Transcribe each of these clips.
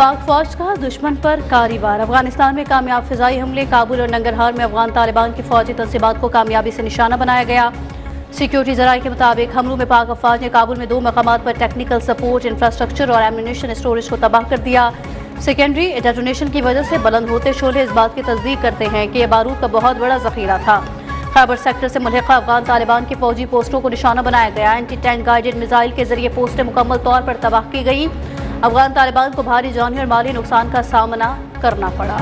पाक फौज का दुश्मन पर कारी वार। अफगानिस्तान में कामयाब फिजाई हमले। काबुल और नंगरहार में अफगान तालिबान की फौजी तंसीबात को कामयाबी से निशाना बनाया गया। सिक्योरिटी जराये के मुताबिक हमलों में पाक अफवाज ने काबुल में 2 मकामात पर टेक्निकल सपोर्ट, इंफ्रास्ट्रक्चर और एम्यूनिशन स्टोरेज को तबाह कर दिया। सेकेंडरी डेटोनेशन की वजह से बुलंद होते शोले इस बात की तस्दीक करते हैं कि यह बारूद का बहुत बड़ा जखीरा था। खैबर सेक्टर से मुल्हिका अफगान तालिबान की फौजी पोस्टों को निशाना बनाया गया। एंटी टैंक गाइडेड मिसाइल के जरिए पोस्टें मुकम्मल तौर पर तबाह की गई। अफगान तालिबान को भारी जानी और माली नुकसान का सामना करना पड़ा।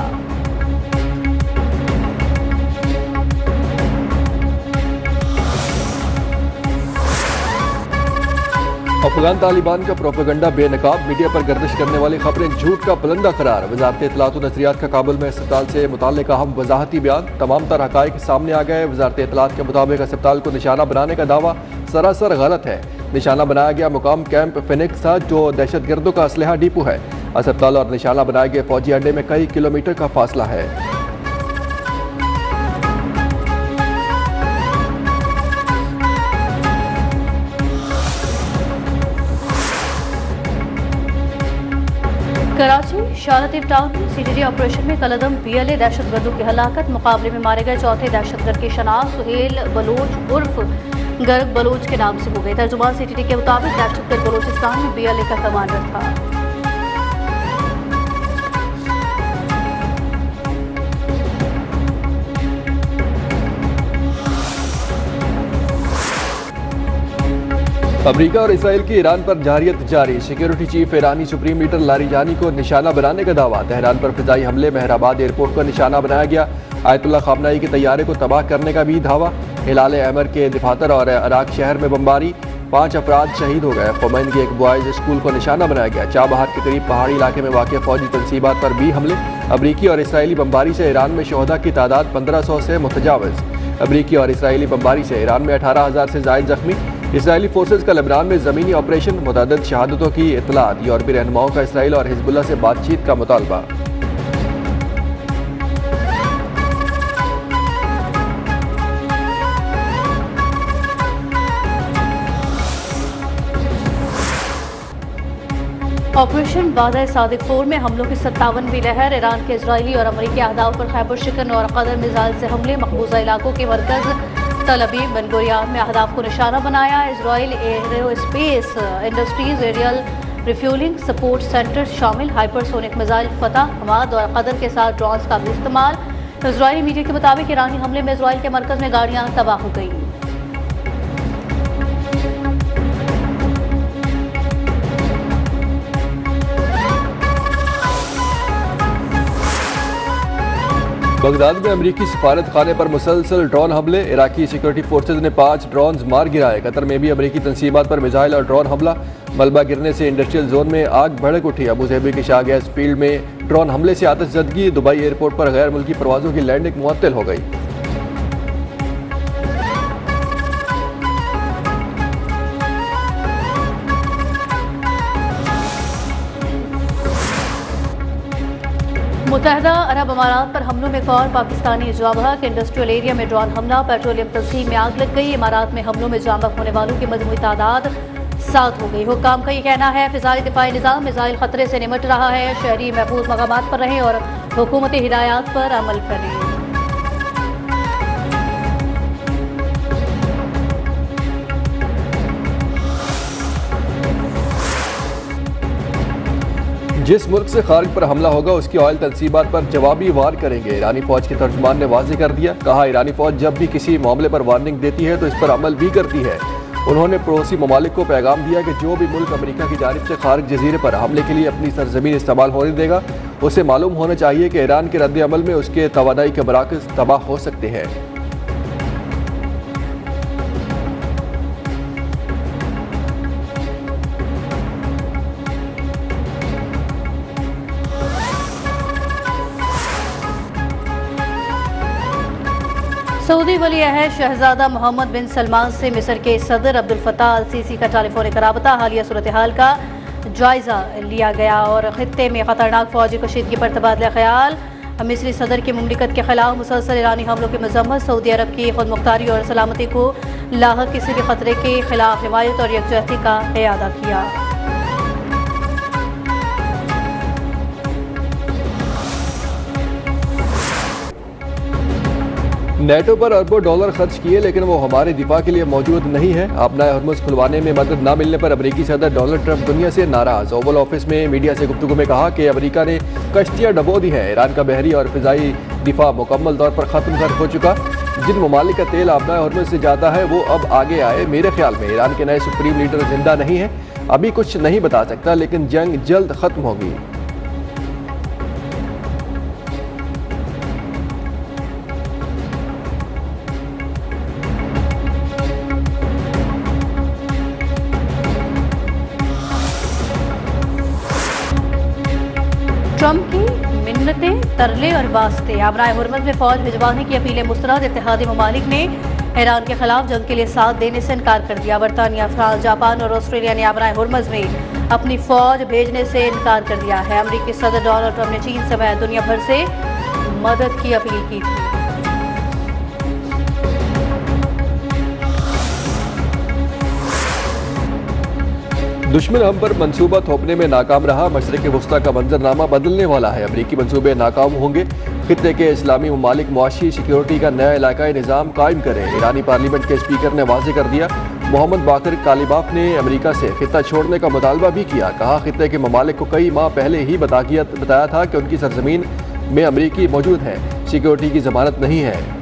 अफगान तालिबान का प्रोपेगेंडा बेनकाब। मीडिया पर गर्दिश करने वाली खबरें झूठ का बुलंदा करार। वजारत इत्तलात व नशरियात का काबुल में अस्पताल से मुताल्लिक अहम वजाहती बयान। तमाम तर हकाइक सामने आ गए। वजारत इत्तलात के मुताबिक अस्पताल को निशाना बनाने का दावा सरासर गलत है। निशाना बनाया गया मुकाम कैंप फिनिक्स था, जो दहशतगर्दों का असलहा डिपो है। अस्पताल और निशाना बनाए गए फौजी अड्डे में कई किलोमीटर का फासला है। कराची शारतिव टाउन में सीटीडी ऑपरेशन में कलदम PLA दहशतगर्दों की हलाकत। मुकाबले में मारे गए चौथे दहशतगर्द की शनाख्त सुहेल बलोच उर्फ गर्ग बलोच के नाम से हो गई। तर्जुमान सीटीडी के मुताबिक दहशतगर्द बलोचिस्तान में PLA का कमांडर था। अमरीका और इसराइल की ईरान पर जारियत जारी। सिक्योरिटी चीफ ईरानी सुप्रीम लीडर लारिजानी को निशाना बनाने का दावा। तेहरान पर फिजाई हमले। मेहराबाद एयरपोर्ट को निशाना बनाया गया। आयतुल्ला खामनाई के तैयारे को तबाह करने का भी दावा। हिलाल अहमर के दफातर और अराक शहर में बमबारी। 5 अफराद शहीद हो गए। खोमैनी के एक बॉयज स्कूल को निशाना बनाया गया। चाबहार के करीब पहाड़ी इलाके में वाक़ फौजी तनसीबात पर भी हमले। अमरीकी और इसराइली बमबारी से ईरान में शोहदा की तादाद 1500 से मुतजावज़। अमरीकी और इसराइली बमबारी से ईरान में 18,000 से ज़ायद जख्मी। इसराइली फोर्सेज का लेबनान में ज़मीनी ऑपरेशन। मुतअद्दिद शहादतों की इत्तलात। यूरोपीय रहनुमाओं का इसराइल और हिजबुल्लाह से बातचीत का मुतालबा। ऑपरेशन वादा सादिक 4 में हमलों की 57वीं लहर। ईरान के इजरायली और अमरीकी अहदाफ पर खैबर शिकन और कदर मिसाइल से हमले। मकबूजा इलाकों के मरकज तल अबीब बन गुरियान में अहदाफ को निशाना बनाया। Israel aerospace industries aerial refuelling support centre शामिल। हाइपरसोनिक मिसाइल फतह, हमाद और कदर के साथ ड्रोन्स का भी इस्तेमाल। इजरायली मीडिया के मुताबिक ईरानी हमले में इसराइल के मरकज में गाड़ियां तबाह हो गई। बगदाद में अमरीकी सफारत खाने पर मुसलसल ड्रोन हमले। इराकी सिक्योरिटी फोर्सेज ने 5 ड्रोन मार गिराए। कतर में भी अमरीकी तंसीबात पर मिसाइल और ड्रोन हमला। मलबा गिरने से इंडस्ट्रियल जोन में आग भड़क उठी। अबू धाबी के शाह गैस फील्ड में ड्रोन हमले से आतिशज़दगी। दुबई एयरपोर्ट पर गैर मुल्की परवाजों की लैंडिंग मुअत्तल हो गई। मुत्तहदा अरब अमारात पर हमलों में एक और पाकिस्तानी जाँ बहक। इंडस्ट्रियल एरिया में ड्रोन हमला। पेट्रोलियम तंजीम में आग लग गई। इमारात में हमलों में जाँ बहक होने वालों की मजमूई तादाद 7 हो गई। हुक्काम का ये कहना है फिजाई दिफाई निज़ाम मिसाइल खतरे से निमट रहा है। शहरी महफूज मकामात पर रहें और हुकूमती हिदायत पर अमल करें। जिस मुल्क से खारिज पर हमला होगा उसकी ऑयल तनसीबात पर जवाबी वार करेंगे। ईरानी फौज के तर्जुमान ने वाज़ेह कर दिया। कहा, ईरानी फौज जब भी किसी मामले पर वार्निंग देती है तो इस पर अमल भी करती है। उन्होंने पड़ोसी ममालिक को पैगाम दिया कि जो भी मुल्क अमेरिका की जानिब से खारिज जजीरे पर हमले के लिए अपनी सरजमीन इस्तेमाल होने देगा, उसे मालूम होना चाहिए कि ईरान के रद्द अमल में उसके तवानाई के मराकज़ तबाह हो सकते हैं। सऊदी वली अहद शहजादा मोहम्मद बिन सलमान से मिस्र के सदर अब्दुल फताह अल सीसी का टेलीफोनिक राबता। हालिया सूरत हाल का जायजा लिया गया और खित्ते में खतरनाक फौजी कशीदगी पर तबादला ख्याल। मिस्री सदर की मुमलिकत के खिलाफ मुसलसल ईरानी हमलों की मजम्मत। सऊदी अरब की खुद मुख्तारी और सलामती को लाहक किसी भी खतरे के खिलाफ हिमायत और यकजहती का इयादा किया। नेटो पर अरबों डॉलर खर्च किए लेकिन वो हमारे दिफा के लिए मौजूद नहीं है। अपना हरमुज खुलवाने में मदद न मिलने पर अमेरिकी सदर डोनाल्ड ट्रंप दुनिया से नाराज। ओवल ऑफिस में मीडिया से गुफ्तगू में कहा कि अमेरिका ने कश्तियां डबो दी हैं। ईरान का बहरी और फिजाई दिफा मुकम्मल तौर पर खत्म हो चुका। जिन ममालिक का तेल अपना हरमुज से जाता है वो अब आगे आए। मेरे ख्याल में ईरान के नए सुप्रीम लीडर जिंदा नहीं है, अभी कुछ नहीं बता सकता, लेकिन जंग जल्द खत्म होगी। ट्रंप की मिन्नतें, तरले और वास्ते। आबराए हुर्मुज़ में फौज भिजवाने की अपीलें मुस्तरद। इत्तेहादी ममालिक ने ईरान के खिलाफ जंग के लिए साथ देने से इनकार कर दिया। बरतानिया, फ्रांस, जापान और ऑस्ट्रेलिया ने आबराए हुर्मुज़ में अपनी फौज भेजने से इनकार कर दिया है। अमेरिकी सदर डोनाल्ड ट्रंप ने चीन समेत दुनिया भर से मदद की अपील की थी। दुश्मन हम पर मंसूबा थोपने में नाकाम रहा। मशरिक़ वस्ता का मंजरनामा बदलने वाला है। अमरीकी मंसूबे नाकाम होंगे। खित्ते के इस्लामी ममालिक मुआशी सिक्योरिटी का नया इलाकाई निज़ाम कायम करें। ईरानी पार्लियामेंट के स्पीकर ने वाज़ेह कर दिया। मोहम्मद बाकर कालिबाफ ने अमेरिका से खित्ता छोड़ने का मुतालबा भी किया। कहा, खित्ते के ममालिक को कई माह पहले ही बताया था कि उनकी सरजमीन में अमरीकी मौजूद हैं। सिक्योरिटी की जमानत नहीं है।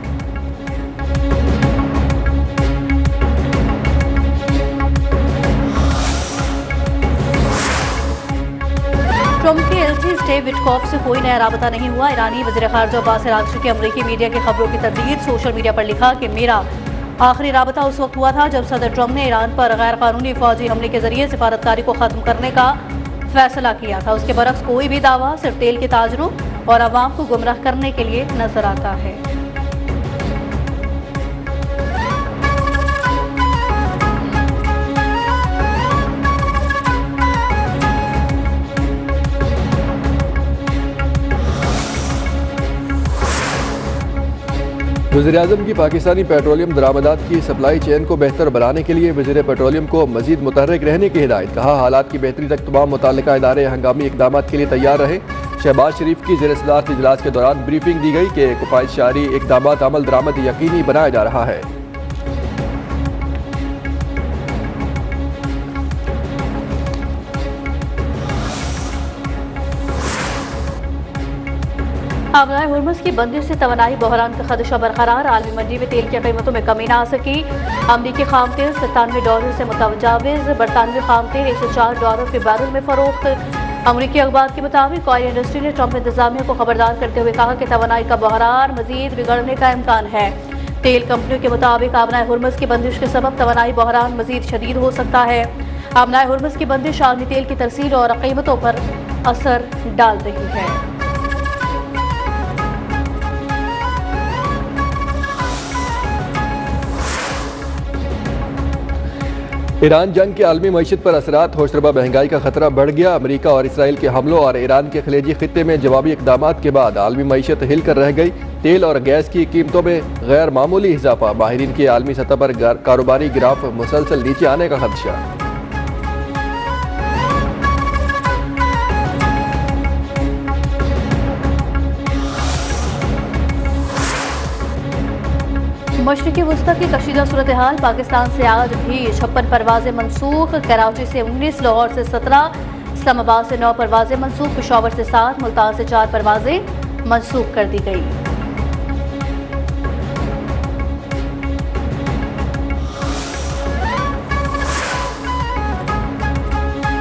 ट्रंप के एलसी स्टेव विटकॉफ से कोई नया राबता नहीं हुआ। ईरानी वज़ीर ख़ारजा अब्बास अराग़ची के अमरीकी मीडिया की खबरों की तरदीद। सोशल मीडिया पर लिखा कि मेरा आखिरी राबता उस वक्त हुआ था जब सदर ट्रंप ने ईरान पर गैर कानूनी फौजी हमले के जरिए सिफारतकारी को ख़त्म करने का फैसला किया था। उसके बरक्स कोई भी दावा सिर्फ तेल के ताजरों और अवाम को गुमराह करने के लिए नजर आता है। वज़ीर-ए-आज़म की पाकिस्तानी पेट्रोलियम दरामदात की सप्लाई चेन को बेहतर बनाने के लिए वज़ीर पेट्रोलियम को मज़ीद मुतहर्रिक रहने की हिदायत। कहा, हालात की बेहतरी तक तमाम मुतल्लिका इदारे हंगामी इक़दाम के लिए तैयार रहे। शहबाज शरीफ की ज़ेर सदारत इजलास के दौरान ब्रीफिंग दी गई कि किफ़ायतशारी इक़दाम अमल दरामद यकीनी बनाया जा रहा है। आबराए हुर्मुज़ की बंदिश से तवानाई बहरान का खदशा बरकरार। आलमी मंडी में तेल की कीमतों में कमी न आ सकी। अमरीकी खाम तेल $97 से मुतजाविज़। बरतानवी खाम तेल $104 फी बैरल में फरोख्त। अमरीकी अखबार के मुताबिक ऑयल इंडस्ट्री ने ट्रंप इंतजामिया को खबरदार करते हुए कहा कि तवानाई का बहरान मजीद बिगड़ने का इम्कान है। तेल कंपनियों के मुताबिक आबराए हुर्मुज़ की बंदिश के सबब तवानाई बहरान मजीद शदीद हो सकता है। आबराए हुर्मुज़ की बंदिश आलमी तेल की तरसील और कीमतों पर असर डाल रही है। ईरान जंग के आलमी मईशत पर असरात। होशरबा महंगाई का खतरा बढ़ गया। अमेरिका और इसराइल के हमलों और ईरान के खलेजी खित्ते में जवाबी इकदाम के बाद आलमी मईशत हिल कर रह गई। तेल और गैस की कीमतों में गैर मामूली इजाफा। माहिरीन की आलमी सतह पर कारोबारी गिराफ मुसलसल नीचे आने का खदशा। मशरिक़ी वस्ता की कशीदा सूरत हाल। पाकिस्तान से आज भी 56 परवाजें मनसूख। कराची से 19, लाहौर से 17, इस्लामाबाद से 9 परवाजें मनसूख, पेशावर से 7, मुल्तान से 4 परवाजें मनसूख कर दी गई।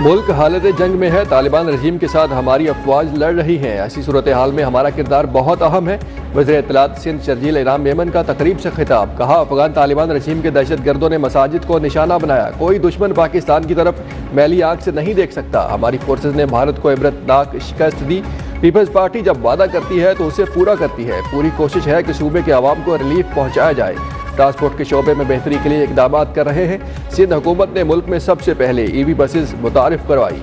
मुल्क हालत जंग में है। तालिबान रजीम के साथ हमारी अफवाज लड़ रही हैं। ऐसी सूरत हाल में हमारा किरदार बहुत अहम है। वज़ीर इत्तलात सिंध शर्जील इनाम मेमन का तकरीब से खिताब। कहा, अफगान तालिबान रजीम के दहशत गर्दों ने मसाजिद को निशाना बनाया। कोई दुश्मन पाकिस्तान की तरफ मैली आंख से नहीं देख सकता। हमारी फोर्सेज ने भारत को इबरतनाक शिकस्त दी। पीपल्स पार्टी जब वादा करती है तो उसे पूरा करती है। पूरी कोशिश है कि सूबे के आवाम को रिलीफ पहुँचाया जाए। ट्रांसपोर्ट के शोबे में बेहतरी के लिए इकदाम कर रहे हैं। सिंध हुकूमत ने मुल्क में सबसे पहले ईवी बसेस मुतारिफ करवाई।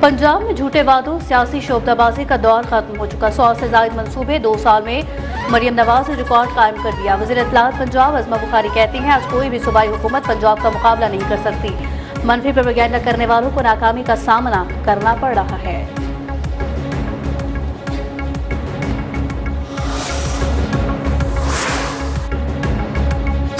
पंजाब में झूठे वादों, सियासी शोबदाबाजी का दौर खत्म हो चुका। 100 से ज्यादा मंसूबे 2 साल में मरियम नवाज ने रिकॉर्ड कायम कर दिया। वज़ीर इत्तलात पंजाब अज़मा बुखारी कहती हैं, आज कोई भी सूबाई हुकूमत पंजाब का मुकाबला नहीं कर सकती। मनफी प्रोपेगेंडा करने वालों को नाकामी का सामना करना पड़ रहा है।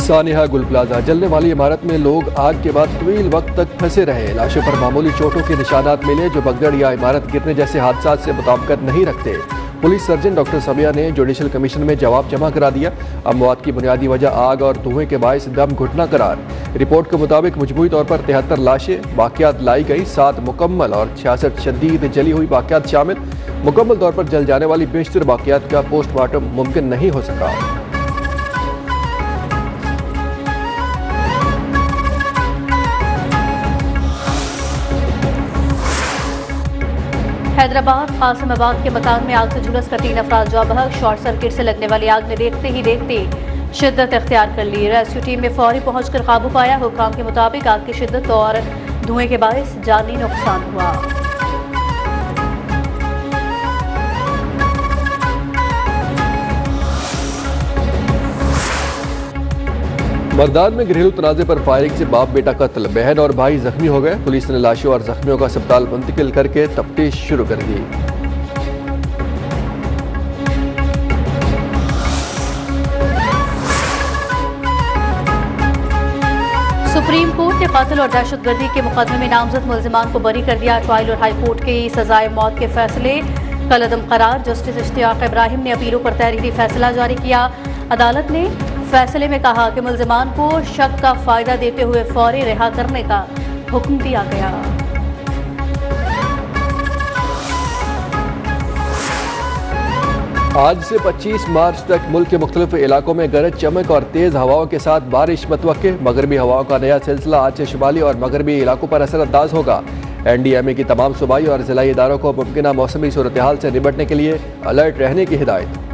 सानिहा गुल प्लाजा जलने वाली इमारत में लोग आग के बाद तवील वक्त तक फंसे रहे। लाशों पर मामूली चोटों के निशानात मिले जो भगदड़ या इमारत गिरने जैसे हादसा से मुताबिकत नहीं रखते। पुलिस सर्जन डॉक्टर समिया ने जुडिशल कमीशन में जवाब जमा करा दिया। अमवात की बुनियादी वजह आग और धुएं के बायस दम घुटना करार। रिपोर्ट के मुताबिक मजमूई तौर पर 73 लाशें बाकियात लाई गई, 7 मुकम्मल और 66 शदीद जली हुई बाकियात शामिल। मुकम्मल तौर पर जल जाने वाली बेशतर बाकियात का पोस्टमार्टम मुमकिन नहीं हो सका। हैदराबाद कासिमाबाद के मकान में आग से झुलस कर 3 अफराद जाँ बहक। शॉर्ट सर्किट से लगने वाली आग ने देखते ही देखते शिद्दत इख्तियार कर ली। रेस्क्यू टीम में फौरी पहुंचकर काबू पाया। हुक्काम के मुताबिक आग की शिद्दत और धुएं के बायस जानी नुकसान हुआ। मर्दान में घरेलू तनाजे पर फायरिंग से बाप बेटा कत्ल, बहन और भाई जख्मी हो गए। पुलिस ने लाशों और जख्मियों का अस्पताल मुंतकिल करके तफ्तीश शुरू कर दी। सुप्रीम कोर्ट ने कत्ल और दहशतगर्दी के मुकदमे में नामजद मुल्जिमान को बरी कर दिया। ट्रायल और हाई कोर्ट के सजाए मौत के फैसले कलअदम करार। जस्टिस इश्तियाक इब्राहिम ने अपीलों पर तहरीरी फैसला जारी किया। अदालत ने फैसले में कहा कि मुल्जिमान को शक का फायदा देते हुए फौरी रिहा करने का हुक्म दिया गया। आज से 25 मार्च तक मुल्क के मुख्तलिफ इलाकों में गरज चमक और तेज हवाओं के साथ बारिश मतवक्के। मगरबी हवाओं का नया सिलसिला आज से शुमाली और मगरबी इलाकों पर असरअंदाज होगा। NDMA की तमाम सूबाई और जिला इदारों को मुमकिन मौसमी सूरत हाल से निपटने के लिए अलर्ट रहने की हिदायत।